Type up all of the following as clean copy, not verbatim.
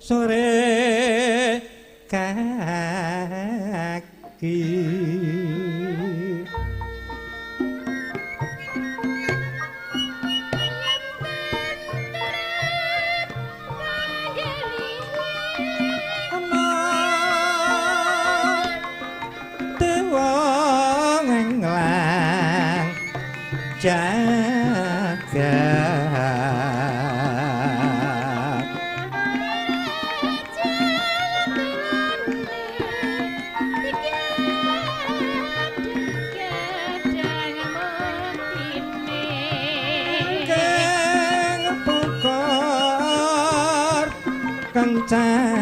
sore kaki jagat kang pokor kencanane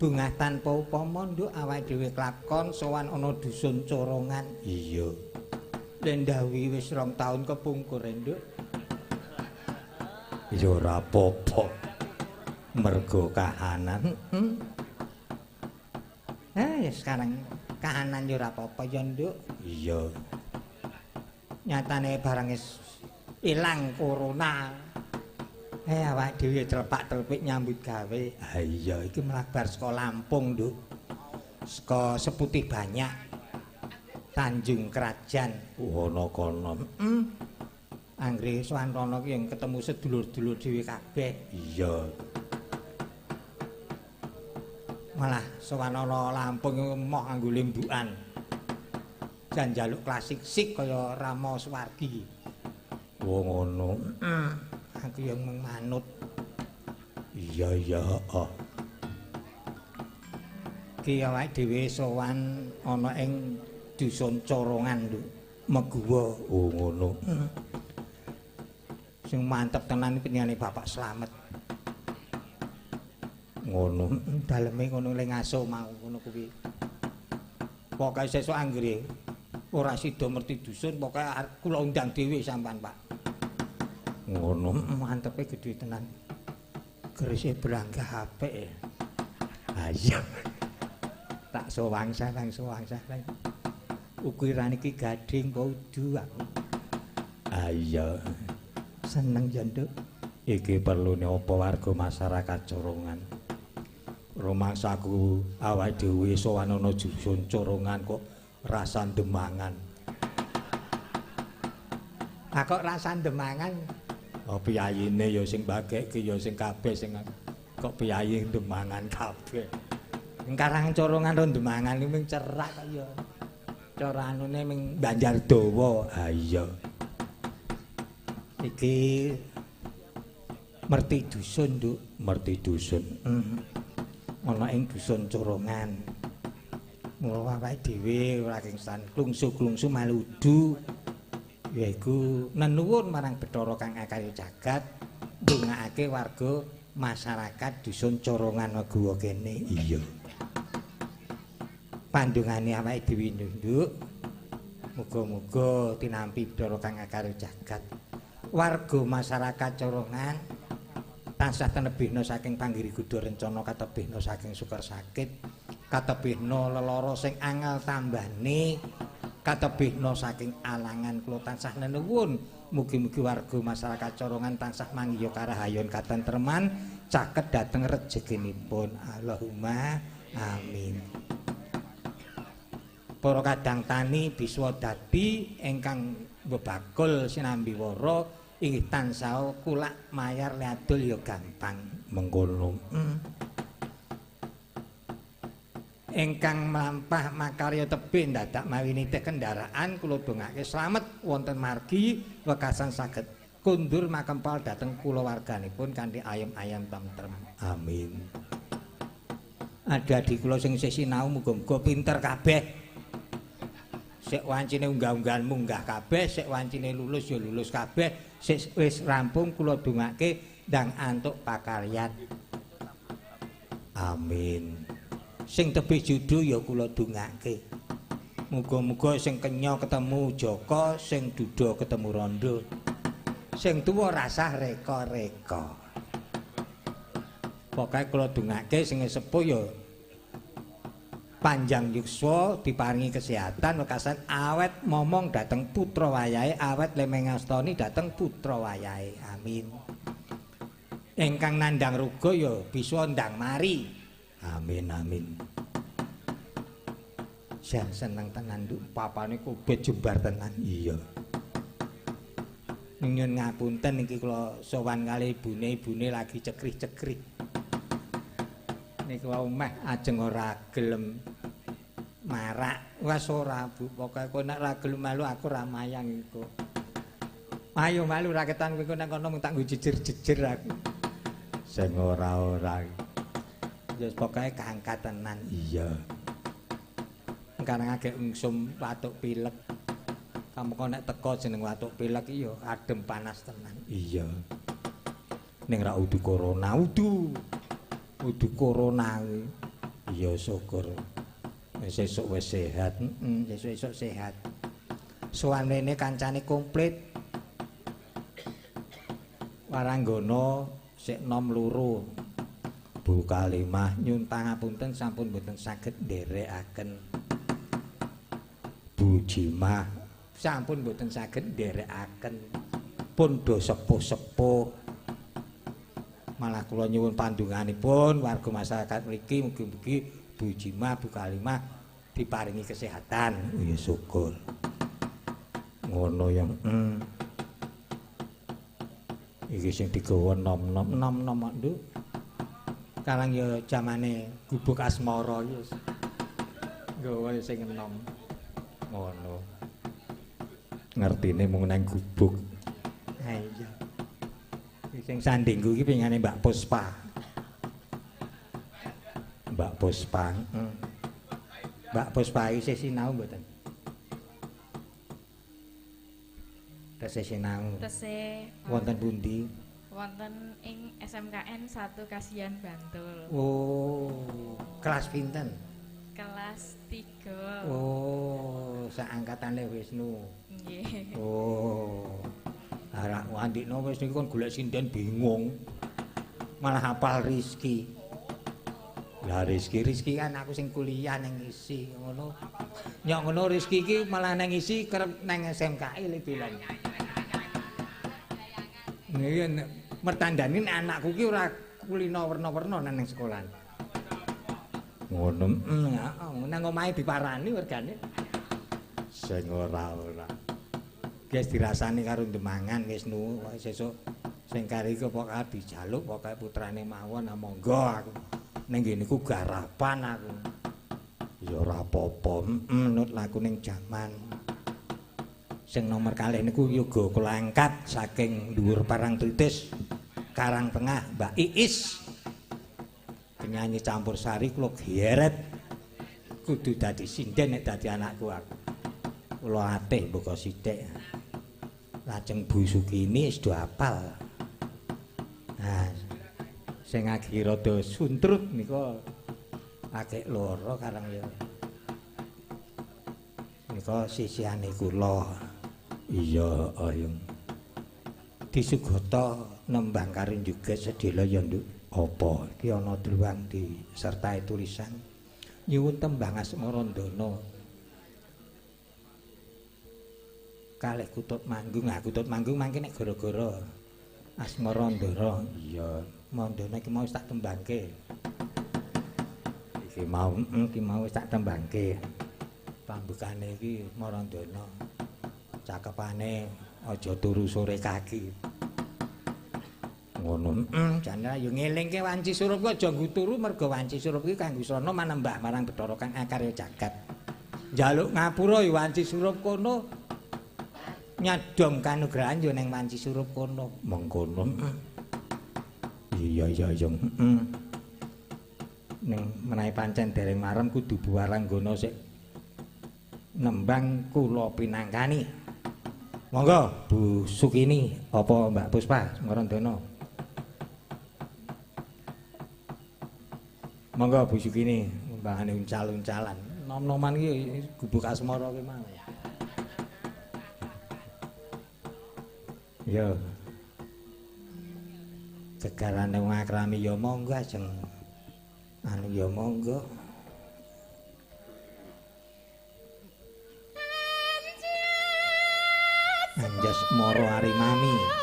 bungah tanpa upama nduk awake dhewe klakon sowan ana dusun corongan. Iya. Lendawi wis 2 taun kepungkur nduk. Ya ora apa-apa. Mergo kahanan. Ya sekarang kahanan ya ora apa-apa ya nduk. Iya. Nyatane barang wis ilang corona. Awak dhewe telepak-telepik nyambut gawe. Ha iya iki mlabar saka Lampung, Nduk. Saka Seputih Banyak. Tanjung Krajan. Ono kono. Anggere sowan rono ki yang ketemu sedulur-dulur dhewe kabeh. Iya. Malah sowan ana Lampung moh nganggo lembukan. Jan njaluk klasik sik kaya Rama Suwargi. Oh ngono. Aku yang manut. Iya iya heeh. Ki awake dhewe sowan ana ing dusun Corongan lho, Meguwa. Oh ngono. Sing mantep tenan penyanyi Bapak Slamet. Ngono. Daleme ngono le ngaso mau ngono kuwi. Pokoke sesuk anggere ora sida merti dusun, pokoke kula undang dhewe sampean, Pak. Ngono mantepe gedhe tenan. Gerise branggah apik. Ha iya. Tak sowang-sawang. Ukuran iki gading kok udu aku. Ha iya. Seneng ya, Nduk. Iki perlune apa warga masyarakat Corongan. Rumangsaku awake dhewe sowan ana dusun Corongan kok rasa demangan. Ah kok rasa demangan? Oh piyayine ya sing bagekke ya sing kabeh sing kok piyayi demangan kabeh. Ing Karang Corongan ro demangan iki mung cerak kok ya. Cara anune ming Banjardawa. Ha iya. Iki merti dusun, Nduk. Merti dusun. Ana ing dusun Corongan. Mula awake dhewe ora kingstan klungsu-klungsu maludu. Yaiku nenuwun marang Bathara kang akayu jagat ndongakake warga masyarakat dusun Corongan Weguwa kene. Iya. Pandungane awake dhewe nduk. Muga-muga tinampi bidara kang akare jagat. Warga masyarakat Corongan tansah tenebihna saking panggiriguda rencana katebihna saking sukar sakit, katebihna lelara sing angel tambane, katebihna saking alangan kula tansah nenuwun mugi-mugi warga masyarakat Corongan tansah manggiya karahayon katentreman caket dhateng rejekinipun. Allahumma amin. Para kadang tani biswa dadi ingkang bebakul sinambi wara inggih tansah kulak mayar leadul ya gampang mengkono. Ingkang mlampah makarya tebih dadak mawi nitih kendaraan kula dongake slamet wonten margi wekasan saged kundur makempal dhateng kulawarganipun kanthi ayem-ayem tentrem. Amin. Adik-adik kula sing isih sinau muga-muga pinter kabeh. Sik wancine unggah-unggahan munggah kabeh, sik wancine lulus ya lulus kabeh. Sik wis rampung kula dongake ndang antuk pakaryan. Amin. Sing tebih judu ya kula dongake. Muga-muga sing kenya ketemu Joko, sing duda ketemu Rondo. Sing tuwa rasah reka-reka. Pokoke kula dongake sing sepuh ya panjang yuswa diparingi kesehatan wekasan awet momong dhateng putra wayahe awet lemeng astani dhateng putra wayahe. Amin. Ingkang nandhang ruga ya bisa ndang mari. Amin amin. Saya seneng tenan nduk papane kubet jembar tenan. Iya. Nyuwun ngapunten iki kula sowan kali ibune lagi cekrih-cekrih. Niku omah ajeng ora gelem marak. Wes ora Bu, pokoke kowe nek ora gelem malu aku ora mayang iku. Ayo malu raketan kowe nang kono tak nggo jejer-jejer aku. Sing ora-ora. Ya pokoke kangkat tenan. Iya. Karang agek ungsum watuk pilek. Kamu kok nek teko jeneng watuk pilek iki ya adem panas tenan. Iya. Ning ra udu corona, udu corona kuwi. Iya syukur. Wis esuk wis sehat, esuk sehat. Suwanene kancane komplit. Waranggana sik nom loro. Bu Kalimah nyuwun pangapunten sampun boten saged nderekaken. Bu Jimah sampun boten saged nderekaken. Pun do sepuh-sepuh. Malah kula nyuwun pandunganipun warga masyarakat mriki mugi-mugi Bu Jimah, Bu Kalimah diparingi kesehatan. Ya syukur. Ngono yang iki sing digawa nom-nom nduk. Karang ya jamane gubuk asmara ya. Gawa sing enom. Ngono. Ngertine mung nang gubuk. Ha iya. Sing sandingku iki pingane Mbak Puspa. Mbak Puspa. Mbak Puspa isih sinau mboten? Tesih sinau. Tesih. Wonten pundi? Wonten ing SMKN 1 Kasihan Bantul. Oh, kelas pinten? Kelas 3. Oh, saangkatane Wisnu. Nggih. Oh. Arek wandikno wis niku kon golek sinden bingung. Malah hafal Rizki. Lah Rizki kan aku sing kuliah nang isi ngono. Nyok ngono Rizki iki malah nang isi kerep nang SMKI le dolan. Nggih mertandani anakku ki ora kulino werna-werna nang sekolah. Ngono nang omahe diparani wergane. Sing ora-ora. Guys dirasani karo Demangan Wisnu sesuk sing kari iki pokoke dijaluk pokoke putrane mawon monggo aku ning ngene iku garapan aku ya ora apa-apa menurut laku ning jaman sing nomor kalih niku yoga kula angkat saking dhuwur Parangtritis Karang Tengah Mbak Iis penyanyi campursari kula geret kudu dadi sinden nek dadi anakku aku kula atih mboko sithik lajeng Bu Sukini wis do apal. Nah, sing agi rada suntrut nika akeh lara karang ya. Nika sisihane kula. Iya, Ayung. Disugata nembang karo juga sedhela ya, Nduk. Apa? Iki ana druwang disertai tulisan nyuwun tembang Asmarandana. Kalih Kutut Manggung. Ah, Kutut Manggung mangke nek gara-gara Asmarandana. Iya, Mandana iki mau wis tak tembangke. Iki mau wis tak tembangke. Pambukane iki Marandana. Cakepane aja turu sore kaki. Ngono. Jane yo ngelingke wanci surup ku aja turu mergo wanci surup iki kanggo srana manembah marang Bathara kang akarya jagat. Njaluk ngapura yo wanci surup kono. Nyadong kanugrahan yo ning wanci surup kono. Mengkono. Iya yo. Ning menawi pancen dereng marem kudu buwaranggana sik nembang kula pinangkani. Monggo Bu Sukini apa Mbak Puspa Marandana. Monggo Bu Sukini mbangane uncal-uncalan. Nom-noman iki gubuk asmara ki mang. Yo. Gegarane wong akrami ya monggo ajeng anu ya monggo. Anjas Moro Arimami.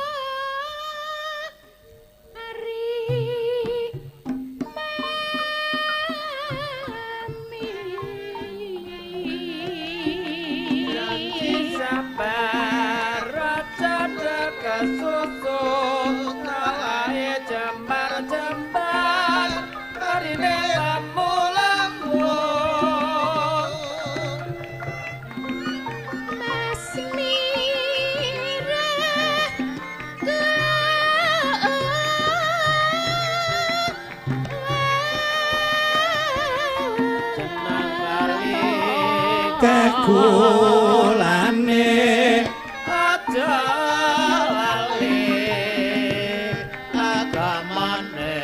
Kekulane aja lali agamane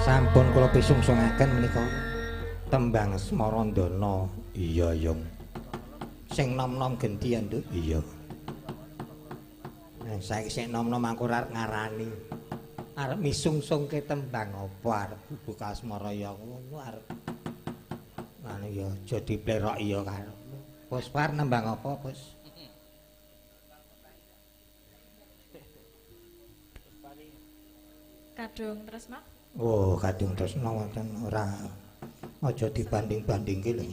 Sampun kula pisungssungaken menika tembang Asmarandana. Iya, Yung. Sing nom-nom gentian, Nduk. Iya. Nah, saiki sing nom-nom aku arep ngarani. arep misungsungke tembang apa arep buka asmara ya ngono arep anu ya aja diplerok ya karo Pus war nembang apa Pus Kadung Tresna. Oh Kadung Tresna wonten ora aja dibanding-bandingke lho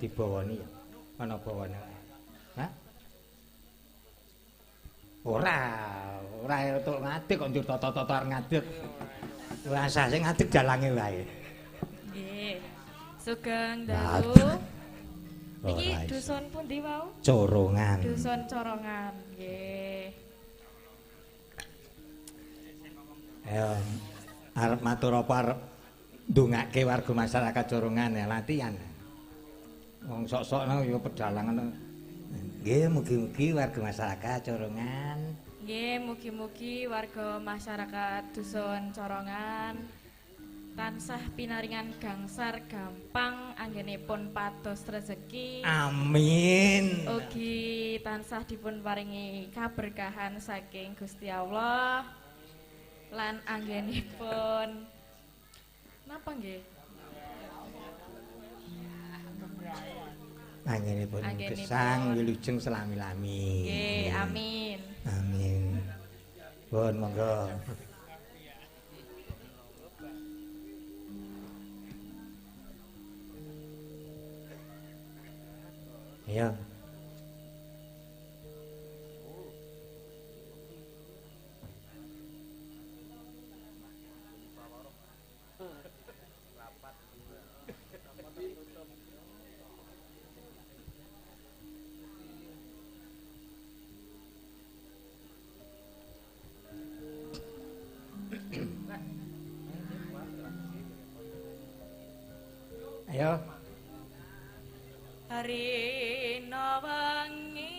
dibawani ya ana bawane hah ora untuk ngadeg kok njur tata-tata ngadeg rasa sing ngadeg dalange wae Nggih sugeng dalu iki dusun pundi wau Corongan dusun Corongan nggih ayo arep matur apa arep ndongake warga masyarakat Corongan ya latihan wong sok-sok nang ya pedalangan nggih mugi-mugi warga masyarakat Corongan nggih mugi-mugi warga masyarakat dusun Corongan tansah pinaringan gangsar gampang anggenipun pados rezeki amin ugi tansah dipun paringi kaberkahan saking Gusti Allah lan anggenipun napa nggih Anginipun gesang wilujeng selami-lami. Nggih, amin. Amin. Pun monggo. Ya. Ayo. Rina wengi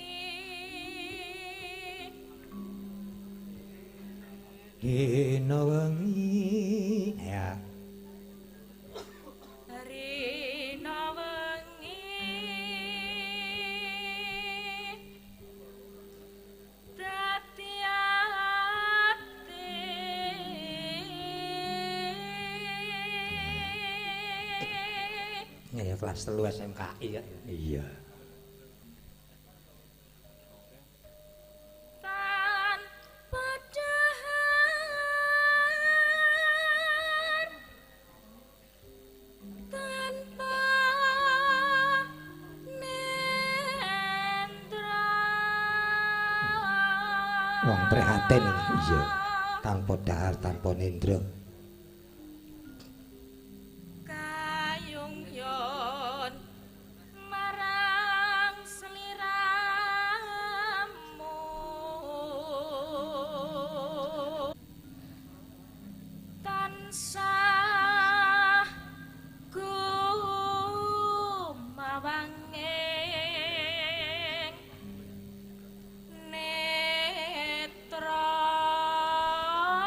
Rina wengi ya Rina wengi dadi ati ya kelas 3 SMKI ya. Iya. Tanpa dahar tanpa nendra Wong prihatin iki. Iya. Tanpa dahar, tanpa nendra.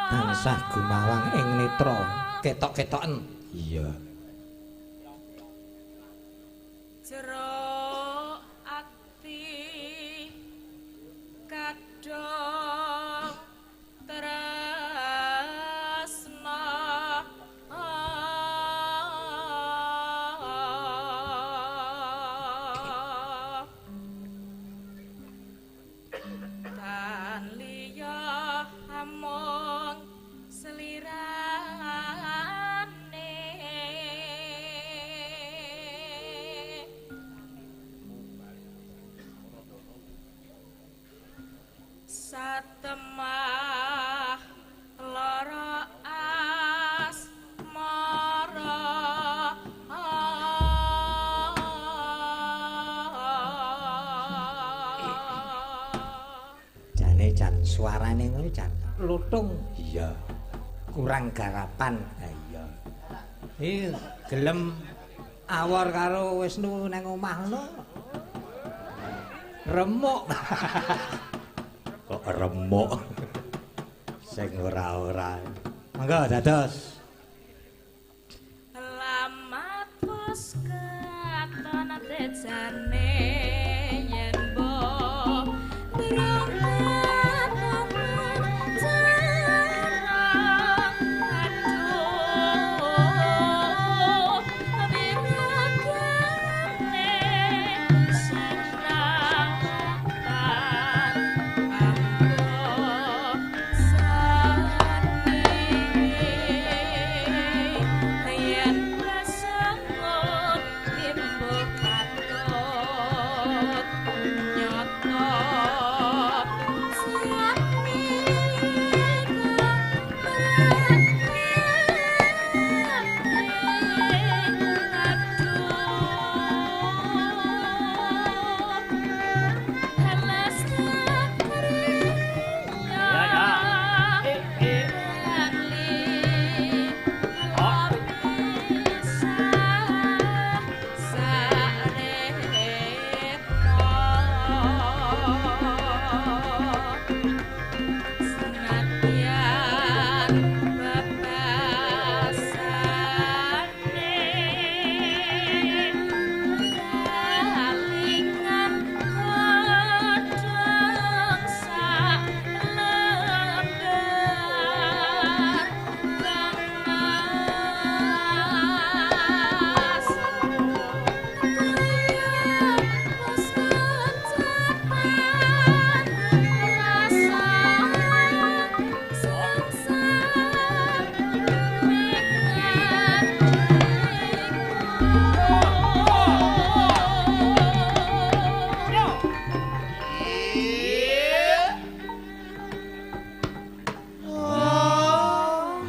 Tansah gumawang ing netra ketok-ketoken. Iya. Jero ati kadang tresna tan liya among selirane satemah lara asmara Jane jan suarane ngono jan lutung. Iya. Kurang garapan. Iya. Gelem awor karo Wisnu nang omah ngono. Remuk. Kok remuk. Sing ora-ora. Monggo dados. Lamat pos katon tejane yen bo berangkat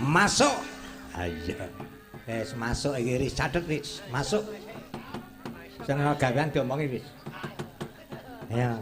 masuk. Ayo. Wis masuk iki wis catet wis. Masuk. Sing ana gawean diomongi wis. Ya.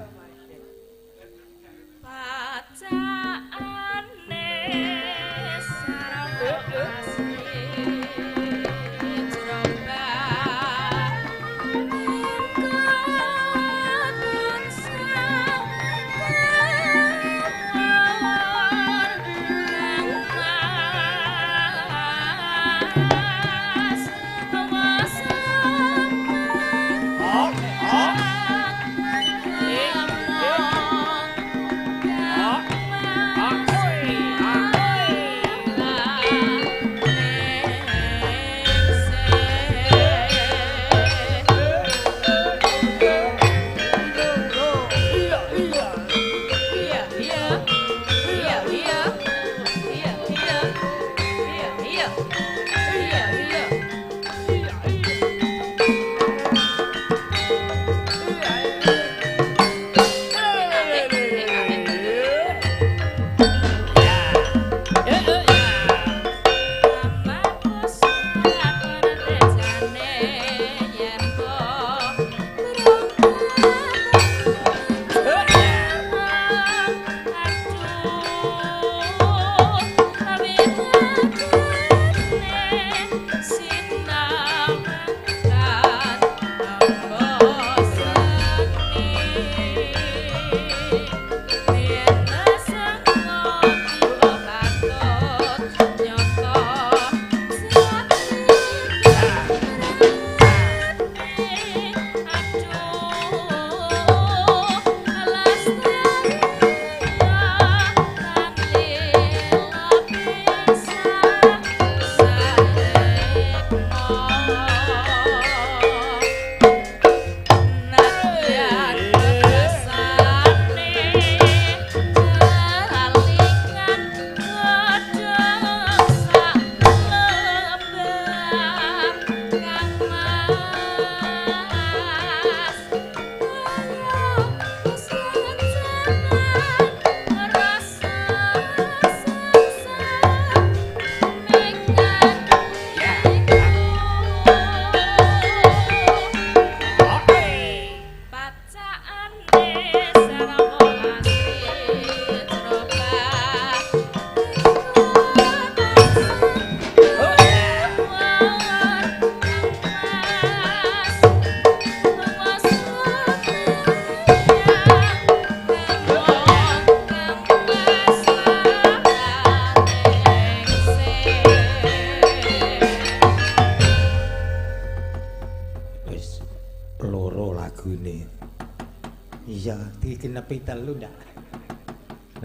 Nepi telu ndak.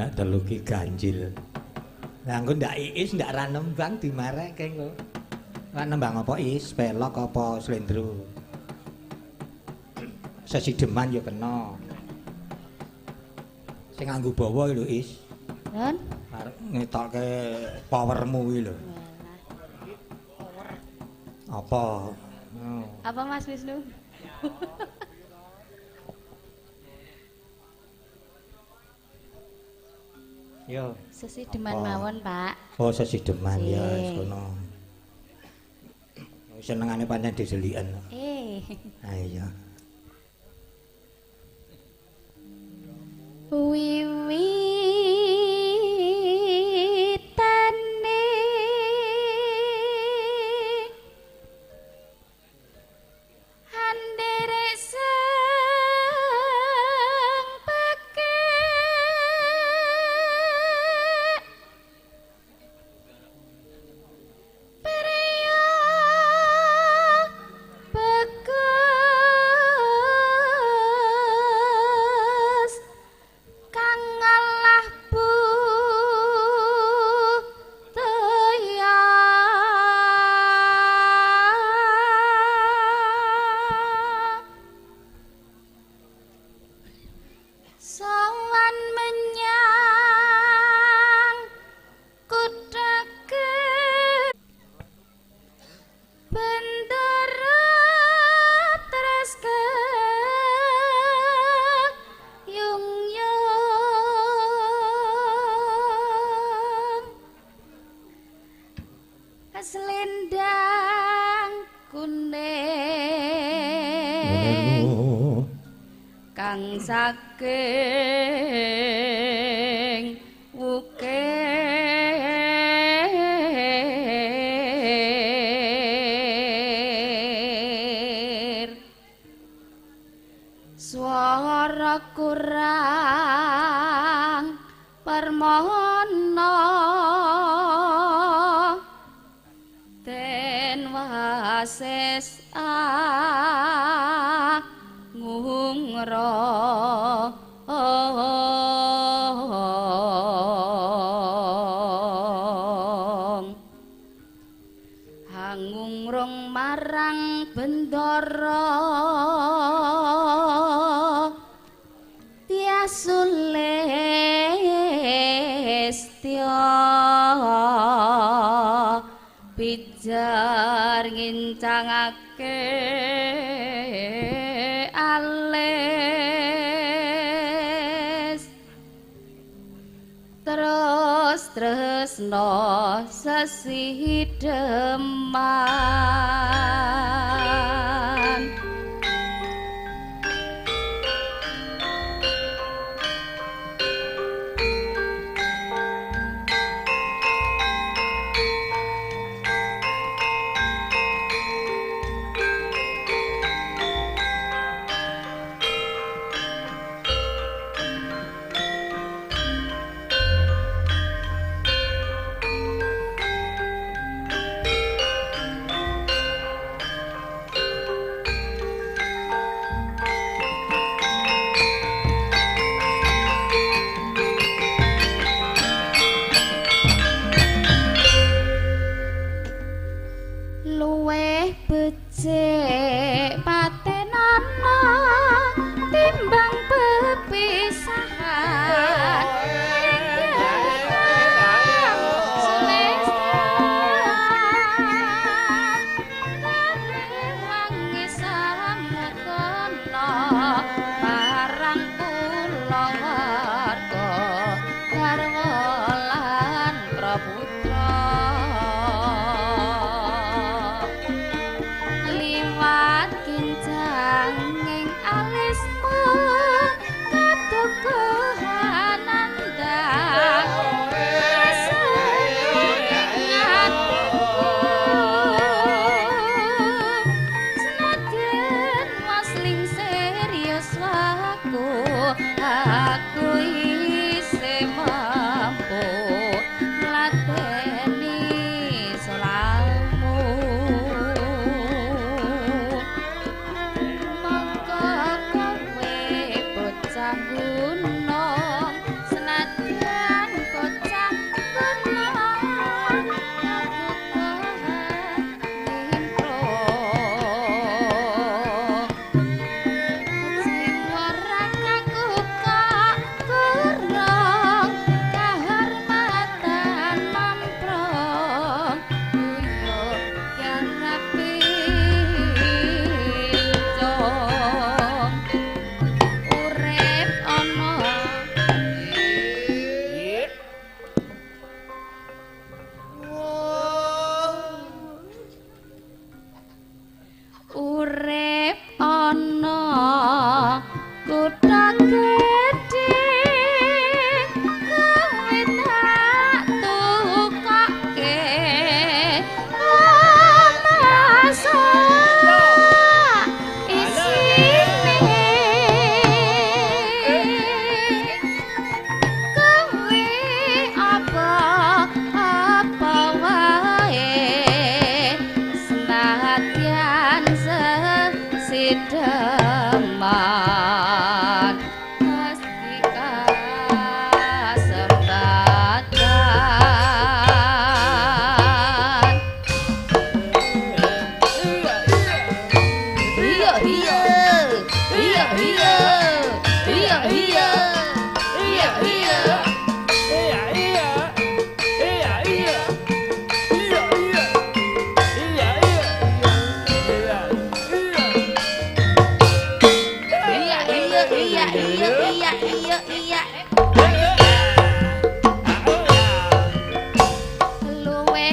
Nak telu ki ganjil. Lah engko ndak iis ndak ra nembang dimareke engko. Ra nembang apa is, pelok apa slendro. Sesideman ya kena. Sing nganggo bawa lho is. Nun. Arep ngetokke powermu kuwi lho. Power. Apa? Oh. Apa Mas Wisnu? Yo. Sesideman mawon, Pak. Oh, sesideman ya wis Nggih. kono. Senengane pancen diseliken. Ha iya. Wiwitane handere sang pekek priya bekas kang ngalah Selendang kuning kang saking wukir swara kurang permohono den wases hangungrung marang bendara tiasulestya pijar ngincangake alis terus tresno sesideman luweh becik patenana timbang pepisahan wangi salametana barang kula warga garwa lan praputra liwat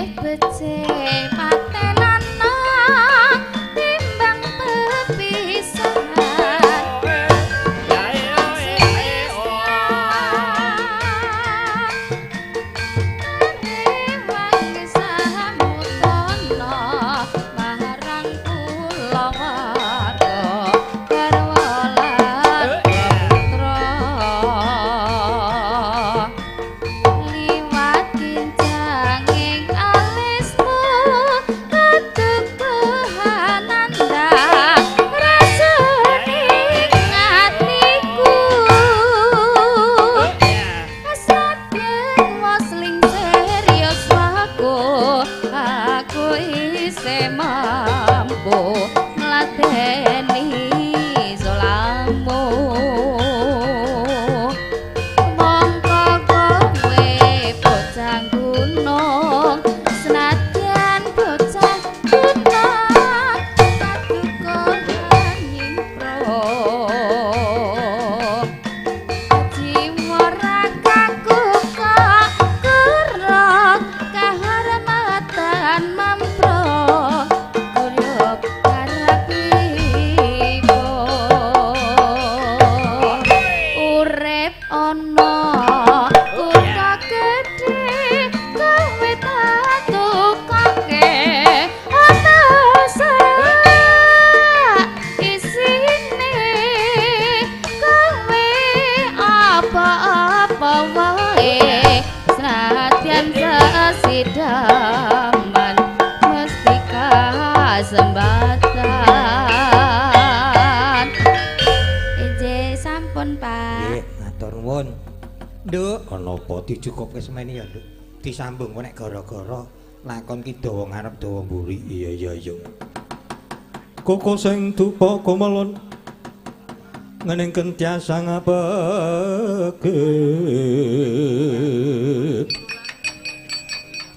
becik patenana timbang pepisahan sidaman mesti kasembatan Ije sampun Pak nggih matur nuwun Nduk ana apa dicukupke semeni ya Nduk disambung kok nek gara-gara lakon ki dawa ngarep dawa mburi iya koko sing dupa komelon ngeningken tiasa ngabeke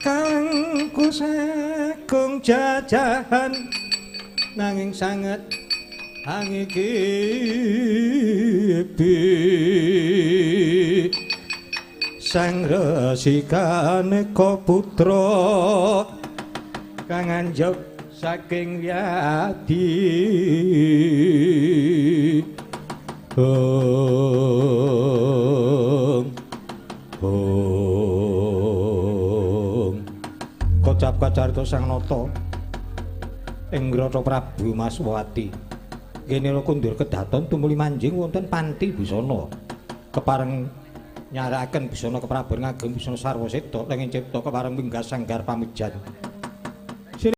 kang kusekung jajahan nanging sanget angikipi sang resikane putra kang anjok saking wiyadi kocap kacarita sang nata ing Rata Prabu Maswati kene kundur kedaton tumuli manjing wonten panti busana kepareng nyarakaken busana keprabon ngagem busana sarwa seda lenging cipta kepareng minggas sanggar pamijan